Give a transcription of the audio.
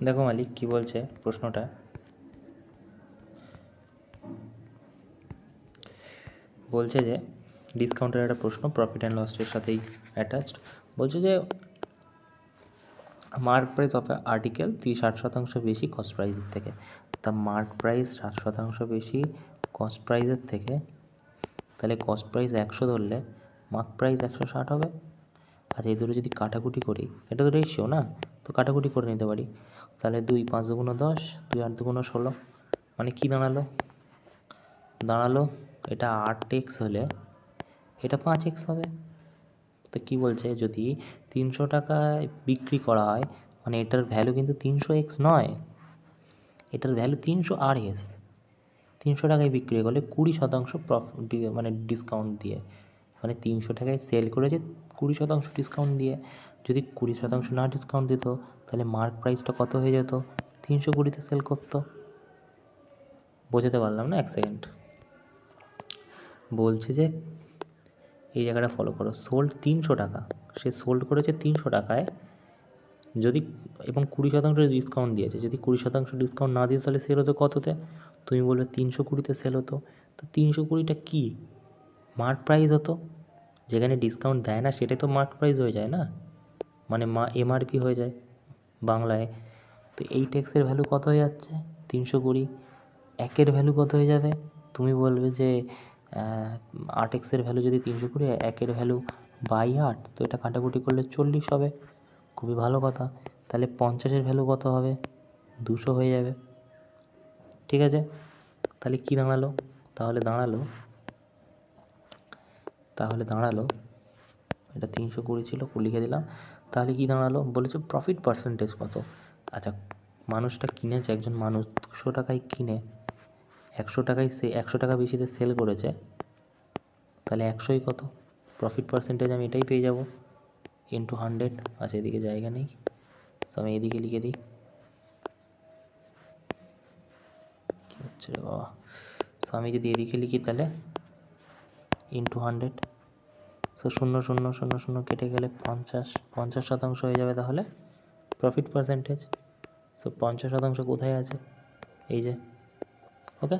দেখো মালিক কি বলছে প্রশ্নটা, বলছে যে ডিসকাউন্টের একটা প্রশ্ন, প্রফিট অ্যান্ড লসের সাথেই অ্যাটাচড। বলছে যে মার্ক প্রাইস অফ আর্টিকেল 60% বেশি কস্ট প্রাইসের থেকে। তা মার্ক প্রাইস 60% বেশি কস্ট প্রাইসের থেকে, তাহলে কস্ট প্রাইস 100 ধরলে মার্ক প্রাইস 160 হবে। আচ্ছা এই দুটো যদি কাটাকুটি করি, এটা তো রেশিও না, তো কাটাকুটি করে নিতে পারি। তাহলে 2 5 দুগুণ 10, 2 8 দুগুণ 16, মানে কি দাঁড়ালো এটা 8x হলে এটা 5x হবে। তো কী বলছে, যদি 300 টাকায় বিক্রি করা হয়, মানে এটার ভ্যালু কিন্তু 300x নয়, এটার ভ্যালু 300RS। 300 টাকায় বিক্রি করলে 20% মানে ডিসকাউন্ট দিয়ে, মানে 300 টাকায় সেল করেছে 20% ডিসকাউন্ট দিয়ে। যদি 20% না ডিসকাউন্ট দিত তাহলে মার্ক প্রাইসটা কত হয়ে যেত, 320-তে সেল করতো। বোঝাতে পারলাম না? 1 সেকেন্ড। বলছে যে এই জায়গাটা ফলো করো, সোল্ড 300 টাকা, সে সোল্ড করেছে 300 টাকায়, যদি এবং 20% ডিসকাউন্ট দিয়েছে, যদি 20% ডিসকাউন্ট না দিয়ে তাহলে সেল হতো কততে? তুমি বলবে 320-তে সেল হতো। তো 320টা কী, মার্ক প্রাইস হতো। যেখানে ডিসকাউন্ট দেয় না সেটাই তো মার্ক প্রাইস হয়ে যায় না, মানে MRP হয়ে যায় বাংলায়। তো এই ট্যাক্সের ভ্যালু কত হয়ে যাচ্ছে, 320। একের ভ্যালু কত হয়ে যাবে, তুমি বলবে যে 8xের ভ্যালু যদি 320, একের ভ্যালু বাই 8, তো এটা কাটাকুটি করলে 40 হবে। খুবই ভালো কথা। তাহলে 50-এর ভ্যালু কত হবে, 200 হয়ে যাবে। ঠিক আছে, তাহলে কি দাঁড়ালো, তাহলে দাঁড়ালো এটা 320 ছিল, লিখে দিলাম। তাহলে কি দাঁড়ালো, বলেছে প্রফিট পার্সেন্টেজ কত। আচ্ছা মানুষটা কিনেছে, একজন মানুষ 200 টাকায় কিনে 100 টাকায় 100 টাকা বেশিতে সেল করেছে, তাহলে 100ই কত, প্রফিট পার্সেন্টেজ আমি এটাই পেয়ে যাব, ইন্টু 100। আচ্ছা এদিকে জায়গা নেই, তো আমি এদিকে লিখে দিই। কী হচ্ছে রে বাবা, তো আমি যদি এদিকে লিখি তাহলে ইন্টু 100, সো 0 0 0 0 কেটে গেলে 50% হয়ে যাবে তাহলে প্রফিট পার্সেন্টেজ। সো 50% কোথায় আছে, এই যে। ওকে।